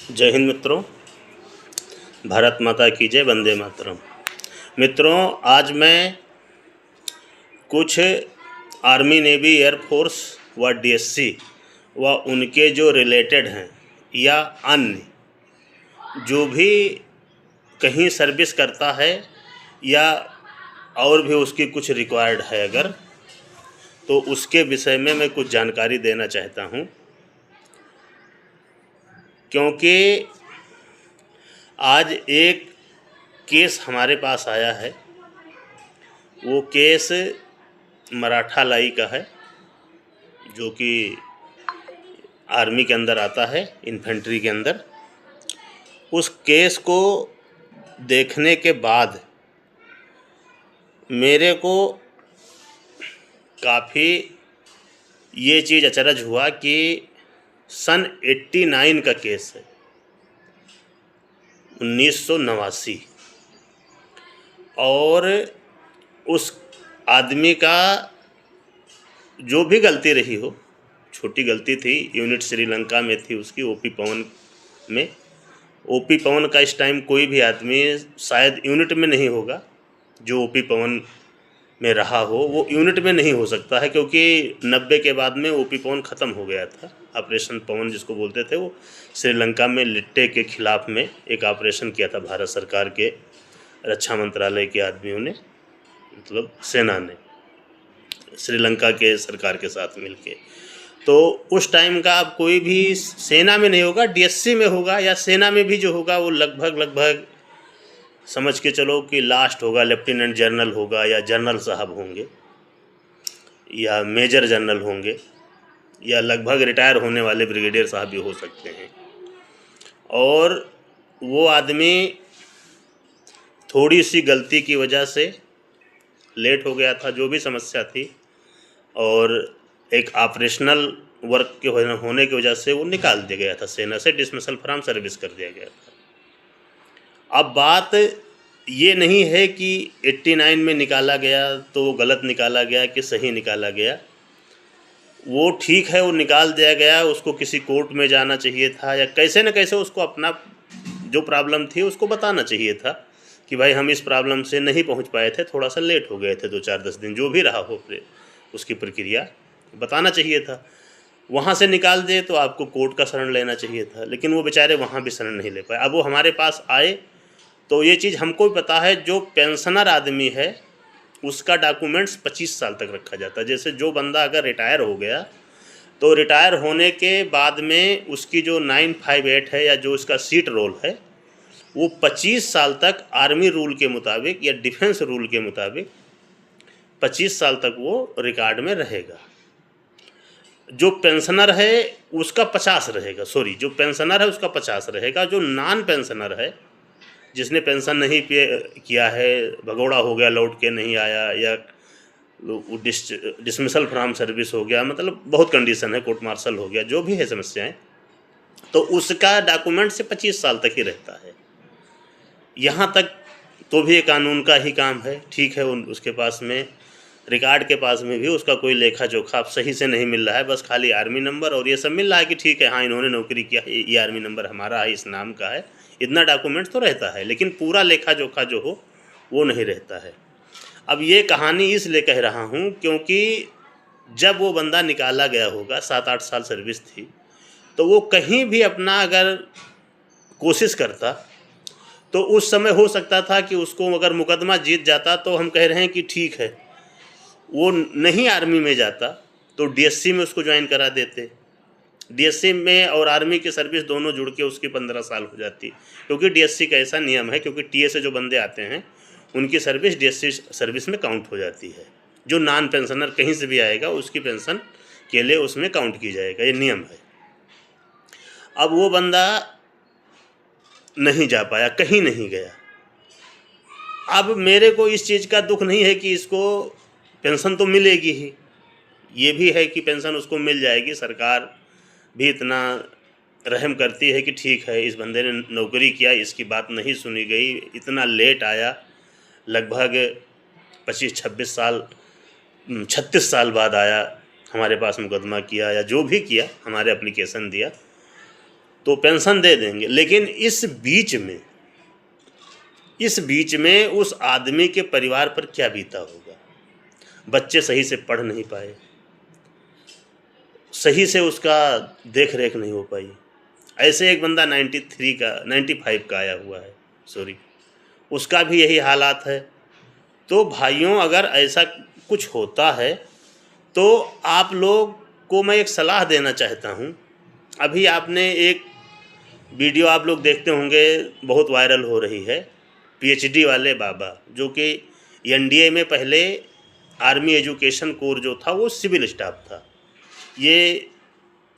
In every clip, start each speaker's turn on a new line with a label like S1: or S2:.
S1: जय हिंद मित्रों। भारत माता की जय। वंदे मातरम। मित्रों, आज मैं कुछ आर्मी, नेवी, एयरफोर्स व डीएससी व उनके जो रिलेटेड हैं या अन्य जो भी कहीं सर्विस करता है या और भी उसकी कुछ रिक्वायर्ड है अगर, तो उसके विषय में मैं कुछ जानकारी देना चाहता हूँ। क्योंकि आज एक केस हमारे पास आया है। वो केस मराठा लाई का है, जो कि आर्मी के अंदर आता है, इन्फेंट्री के अंदर। उस केस को देखने के बाद मेरे को काफ़ी ये चीज़ अचरज हुआ कि सन 89 का केस है, 1989, और उस आदमी का जो भी गलती रही हो, छोटी गलती थी, यूनिट श्रीलंका में थी उसकी, ओपी पवन में। ओपी पवन का इस टाइम कोई भी आदमी शायद यूनिट में नहीं होगा जो ओपी पवन में रहा हो, वो यूनिट में नहीं हो सकता है, क्योंकि 90 के बाद में ओपी पवन ख़त्म हो गया था। ऑपरेशन पवन जिसको बोलते थे, वो श्रीलंका में लिट्टे के ख़िलाफ़ में एक ऑपरेशन किया था भारत सरकार के रक्षा मंत्रालय के आदमियों ने, मतलब सेना ने, श्रीलंका के सरकार के साथ मिलके। तो उस टाइम का अब कोई भी सेना में नहीं होगा, डीएससी में होगा, या सेना में भी जो होगा वो लगभग समझ के चलो कि लास्ट होगा, लेफ्टिनेंट जनरल होगा, या जनरल साहब होंगे, या मेजर जनरल होंगे, या लगभग रिटायर होने वाले ब्रिगेडियर साहब भी हो सकते हैं। और वो आदमी थोड़ी सी गलती की वजह से लेट हो गया था, जो भी समस्या थी, और एक ऑपरेशनल वर्क के होने की वजह से वो निकाल दिया गया था सेना से, डिसमिसल फ्रॉम सर्विस कर दिया गया था। अब बात ये नहीं है कि 89 में निकाला गया तो वो गलत निकाला गया कि सही निकाला गया। वो ठीक है, वो निकाल दिया गया, उसको किसी कोर्ट में जाना चाहिए था, या कैसे न कैसे उसको अपना जो प्रॉब्लम थी उसको बताना चाहिए था कि भाई हम इस प्रॉब्लम से नहीं पहुंच पाए थे, थोड़ा सा लेट हो गए थे, 2-4-10 दिन, जो भी रहा हो उसकी प्रक्रिया बताना चाहिए था। वहाँ से निकाल दे तो आपको कोर्ट का शरण लेना चाहिए था, लेकिन वो बेचारे वहाँ भी शरण नहीं ले पाए। अब वो हमारे पास आए तो ये चीज़ हमको भी पता है, जो पेंशनर आदमी है उसका डॉक्यूमेंट्स 25 साल तक रखा जाता है। जैसे जो बंदा अगर रिटायर हो गया तो रिटायर होने के बाद में उसकी जो 958 है या जो उसका सीट रोल है, वो 25 साल तक आर्मी रूल के मुताबिक या डिफेंस रूल के मुताबिक 25 साल तक वो रिकॉर्ड में रहेगा। जो पेंशनर है उसका 50 रहेगा, जो पेंशनर है उसका 50 रहेगा। जो नॉन पेंशनर है, जिसने पेंशन नहीं पे किया है, भगोड़ा हो गया, लौट के नहीं आया, या डिसमिसल फ्रॉम सर्विस हो गया, मतलब बहुत कंडीशन है, कोर्ट मार्शल हो गया, जो भी है समस्याएं, तो उसका डॉक्यूमेंट से 25 साल तक ही रहता है। यहाँ तक तो भी कानून का ही काम है, ठीक है। उसके पास में रिकॉर्ड के पास में भी उसका कोई लेखा जोखा सही से नहीं मिल रहा है, बस खाली आर्मी नंबर और ये सब मिल रहा है कि ठीक है, हाँ इन्होंने नौकरी किया, ये आर्मी नंबर हमारा है, इस नाम का है, इतना डॉक्यूमेंट्स तो रहता है, लेकिन पूरा लेखा जोखा जो हो वो नहीं रहता है। अब ये कहानी इसलिए कह रहा हूँ क्योंकि जब वो बंदा निकाला गया होगा, 7-8 साल सर्विस थी, तो वो कहीं भी अपना अगर कोशिश करता तो उस समय हो सकता था कि उसको अगर मुकदमा जीत जाता तो हम कह रहे हैं कि ठीक है, वो नहीं आर्मी में जाता तो डीएससी में उसको ज्वाइन करा देते। डीएससी में और आर्मी की सर्विस दोनों जुड़ के उसकी 15 साल हो जाती, क्योंकि डीएससी का ऐसा नियम है, क्योंकि टीए से जो बंदे आते हैं उनकी सर्विस डीएससी सर्विस में काउंट हो जाती है। जो नॉन पेंशनर कहीं से भी आएगा उसकी पेंशन के लिए उसमें काउंट की जाएगा, ये नियम है। अब वो बंदा नहीं जा पाया, कहीं नहीं गया। अब मेरे को इस चीज़ का दुख नहीं है कि इसको पेंशन तो मिलेगी ही, ये भी है कि पेंशन उसको मिल जाएगी, सरकार भी इतना रहम करती है कि ठीक है, इस बंदे ने नौकरी किया, इसकी बात नहीं सुनी गई, इतना लेट आया, लगभग 25-26 साल 36 साल बाद आया, हमारे पास मुकदमा किया या जो भी किया, हमारे एप्लीकेशन दिया, तो पेंशन दे देंगे। लेकिन इस बीच में उस आदमी के परिवार पर क्या बीता होगा। बच्चे सही से पढ़ नहीं पाए, सही से उसका देख रेख नहीं हो पाई। ऐसे एक बंदा 95 का आया हुआ है, सॉरी, उसका भी यही हालात है। तो भाइयों, अगर ऐसा कुछ होता है तो आप लोग को मैं एक सलाह देना चाहता हूँ। अभी आपने एक वीडियो आप लोग देखते होंगे, बहुत वायरल हो रही है, पीएचडी वाले बाबा, जो कि एनडीए में पहले आर्मी एजुकेशन कोर जो था वो सिविल स्टाफ था। ये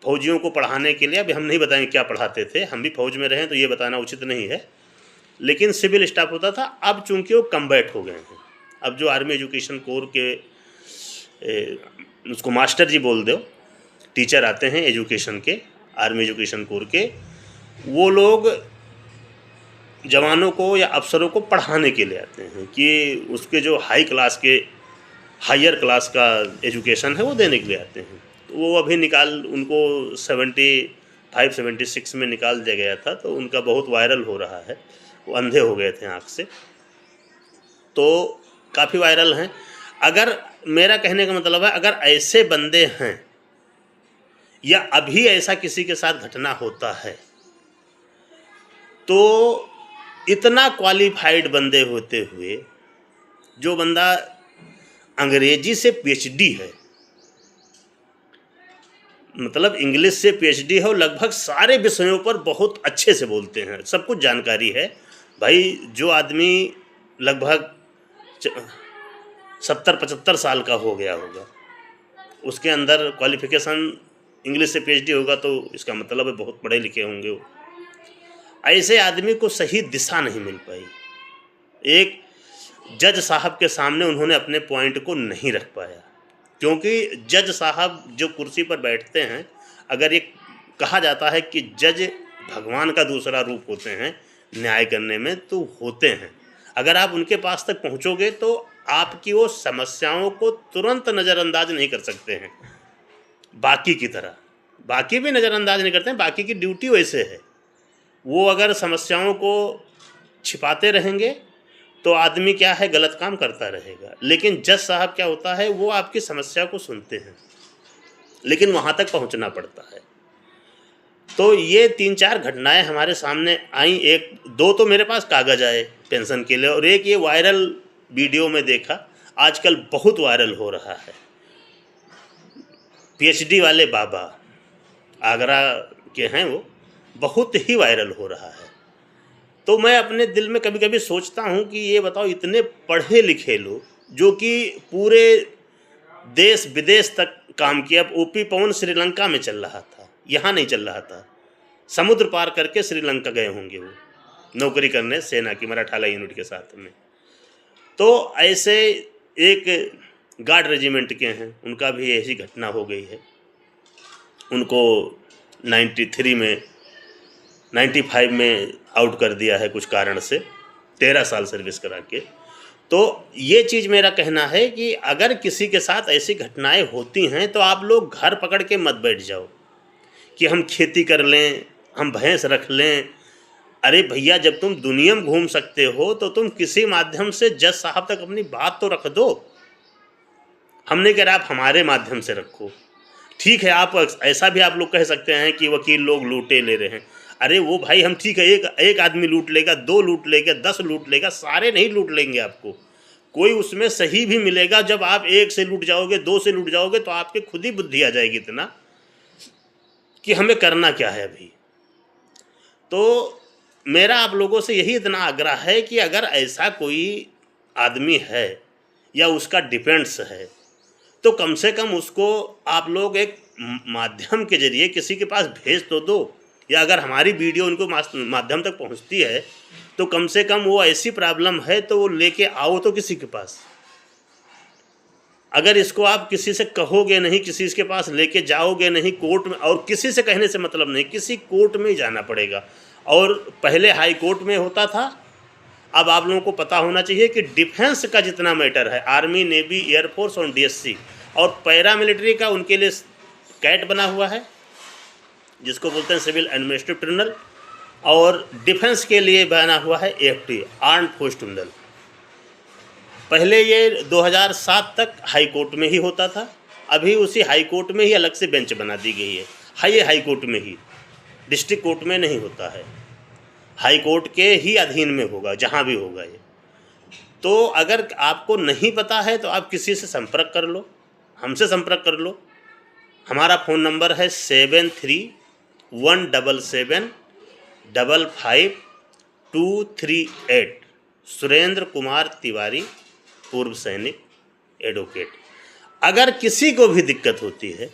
S1: फौजियों को पढ़ाने के लिए, अभी हम नहीं बताएंगे क्या पढ़ाते थे, हम भी फौज में रहे तो ये बताना उचित नहीं है, लेकिन सिविल स्टाफ होता था। अब चूंकि वो कम्बैट हो गए हैं, अब जो आर्मी एजुकेशन कोर के उसको मास्टर जी बोल दो, टीचर आते हैं एजुकेशन के, आर्मी एजुकेशन कोर के, वो लोग जवानों को या अफसरों को पढ़ाने के लिए आते हैं कि उसके जो हायर क्लास का एजुकेशन है वो देने के लिए आते हैं। तो वो अभी उनको 76 में निकाल दिया गया था, तो उनका बहुत वायरल हो रहा है। वो अंधे हो गए थे आँख से, तो काफ़ी वायरल हैं। अगर मेरा कहने का मतलब है, अगर ऐसे बंदे हैं या अभी ऐसा किसी के साथ घटना होता है, तो इतना क्वालिफाइड बंदे होते हुए, जो बंदा अंग्रेजी से पीएचडी है, मतलब इंग्लिश से पीएचडी है, और लगभग सारे विषयों पर बहुत अच्छे से बोलते हैं, सब कुछ जानकारी है। भाई, जो आदमी लगभग 70-75 साल का हो गया होगा, उसके अंदर क्वालिफिकेशन इंग्लिश से पीएचडी होगा, तो इसका मतलब है बहुत पढ़े लिखे होंगे वो। ऐसे आदमी को सही दिशा नहीं मिल पाई। एक जज साहब के सामने उन्होंने अपने पॉइंट को नहीं रख पाया, क्योंकि जज साहब जो कुर्सी पर बैठते हैं, अगर ये कहा जाता है कि जज भगवान का दूसरा रूप होते हैं न्याय करने में, तो होते हैं। अगर आप उनके पास तक पहुंचोगे तो आपकी वो समस्याओं को तुरंत नज़रअंदाज नहीं कर सकते हैं, बाकी की तरह। बाकी भी नज़रअंदाज नहीं करते हैं, बाकी की ड्यूटी वैसे है। वो अगर समस्याओं को छिपाते रहेंगे तो आदमी क्या है, गलत काम करता रहेगा। लेकिन जज साहब क्या होता है, वो आपकी समस्या को सुनते हैं, लेकिन वहाँ तक पहुँचना पड़ता है। तो ये 3-4 घटनाएं हमारे सामने आई। एक दो तो मेरे पास कागज़ आए पेंशन के लिए, और एक ये वायरल वीडियो में देखा, आजकल बहुत वायरल हो रहा है। पीएचडी वाले बाबा, आगरा के हैं, वो बहुत ही वायरल हो रहा है। तो मैं अपने दिल में कभी कभी सोचता हूँ कि ये बताओ, इतने पढ़े लिखे लोग जो कि पूरे देश विदेश तक काम किया। अब ओपी पवन श्रीलंका में चल रहा था, यहाँ नहीं चल रहा था, समुद्र पार करके श्रीलंका गए होंगे वो नौकरी करने, सेना की मराठा यूनिट के साथ में। तो ऐसे एक गार्ड रेजिमेंट के हैं, उनका भी ऐसी घटना हो गई है। उनको 95 में आउट कर दिया है कुछ कारण से, 13 साल सर्विस करा के। तो ये चीज़ मेरा कहना है कि अगर किसी के साथ ऐसी घटनाएं होती हैं तो आप लोग घर पकड़ के मत बैठ जाओ कि हम खेती कर लें, हम भैंस रख लें। अरे भैया, जब तुम दुनिया में घूम सकते हो तो तुम किसी माध्यम से जज साहब तक अपनी बात तो रख दो। हमने कह रहा आप हमारे माध्यम से रखो, ठीक है। आप ऐसा भी आप लोग कह सकते हैं कि वकील लोग लूटे ले रहे हैं। अरे वो भाई, हम ठीक है, एक आदमी लूट लेगा, 2 लूट लेगा, 10 लूट लेगा, सारे नहीं लूट लेंगे। आपको कोई उसमें सही भी मिलेगा। जब आप 1 से लूट जाओगे, 2 से लूट जाओगे, तो आपके खुद ही बुद्धि आ जाएगी इतना कि हमें करना क्या है अभी। तो मेरा आप लोगों से यही इतना आग्रह है कि अगर ऐसा कोई आदमी है या उसका डिपेंड्स है, तो कम से कम उसको आप लोग एक माध्यम के जरिए किसी के पास भेज तो दो, या अगर हमारी वीडियो उनको माध्यम तक पहुंचती है तो कम से कम वो ऐसी प्रॉब्लम है तो वो लेके आओ तो किसी के पास। अगर इसको आप किसी से कहोगे नहीं, किसी के पास लेके जाओगे नहीं कोर्ट में, और किसी से कहने से मतलब नहीं, किसी कोर्ट में ही जाना पड़ेगा। और पहले हाई कोर्ट में होता था, अब आप लोगों को पता होना चाहिए कि डिफेंस का जितना मैटर है, आर्मी, नेवी, एयरफोर्स और डीएससी और पैरामिलिट्री का, उनके लिए कैट बना हुआ है, जिसको बोलते हैं सिविल एडमिनिस्ट्रेटिव ट्रिब्यूनल, और डिफेंस के लिए बना हुआ है AFT, आर्म्ड फोर्स ट्रिब्यूनल। पहले ये 2007 तक हाई कोर्ट में ही होता था, अभी उसी हाई कोर्ट में ही अलग से बेंच बना दी गई है। हाई कोर्ट में ही, डिस्ट्रिक्ट कोर्ट में नहीं होता है, हाई कोर्ट के ही अधीन में होगा जहाँ भी होगा ये। तो अगर आपको नहीं पता है तो आप किसी से संपर्क कर लो, हमसे संपर्क कर लो। हमारा फ़ोन नंबर है 7317555238। सुरेंद्र कुमार तिवारी, पूर्व सैनिक, एडवोकेट। अगर किसी को भी दिक्कत होती है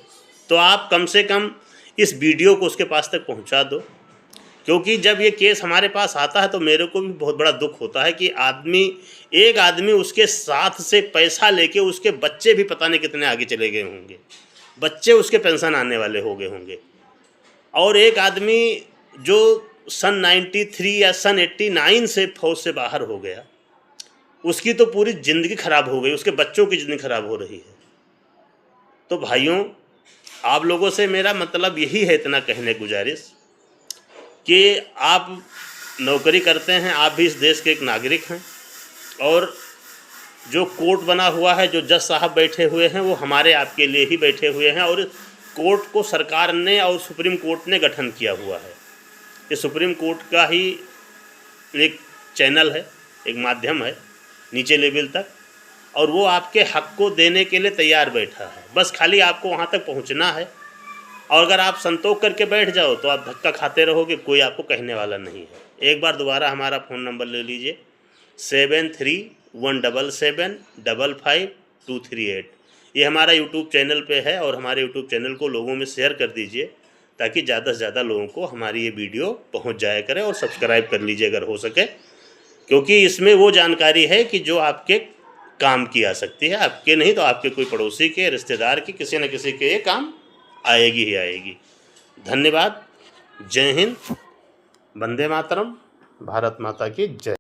S1: तो आप कम से कम इस वीडियो को उसके पास तक पहुंचा दो, क्योंकि जब ये केस हमारे पास आता है तो मेरे को भी बहुत बड़ा दुख होता है कि एक आदमी उसके साथ से पैसा लेके उसके बच्चे भी पता नहीं कितने आगे चले गए होंगे, बच्चे उसके पेंशन आने वाले हो गए होंगे, और एक आदमी जो सन 93 या सन 89 से फौज से बाहर हो गया, उसकी तो पूरी ज़िंदगी ख़राब हो गई, उसके बच्चों की ज़िंदगी ख़राब हो रही है। तो भाइयों, आप लोगों से मेरा मतलब यही है, इतना कहने गुजारिश कि आप नौकरी करते हैं, आप भी इस देश के एक नागरिक हैं, और जो कोर्ट बना हुआ है, जो जज साहब बैठे हुए हैं, वो हमारे आपके लिए ही बैठे हुए हैं, और कोर्ट को सरकार ने और सुप्रीम कोर्ट ने गठन किया हुआ है। ये सुप्रीम कोर्ट का ही एक चैनल है, एक माध्यम है नीचे लेवल तक, और वो आपके हक को देने के लिए तैयार बैठा है। बस खाली आपको वहाँ तक पहुँचना है, और अगर आप संतोष करके बैठ जाओ तो आप धक्का खाते रहोगे, कोई आपको कहने वाला नहीं है। एक बार दोबारा हमारा फ़ोन नंबर ले लीजिए, 7317555238। ये हमारा यूट्यूब चैनल पे है, और हमारे यूट्यूब चैनल को लोगों में शेयर कर दीजिए ताकि ज़्यादा से ज़्यादा लोगों को हमारी ये वीडियो पहुंच जाया करे, और सब्सक्राइब कर लीजिए अगर हो सके, क्योंकि इसमें वो जानकारी है कि जो आपके काम की आ सकती है, आपके नहीं तो आपके कोई पड़ोसी के, रिश्तेदार के, किसी न किसी के ये काम आएगी ही आएगी। धन्यवाद। जय हिंद, वंदे मातरम, भारत माता की जय।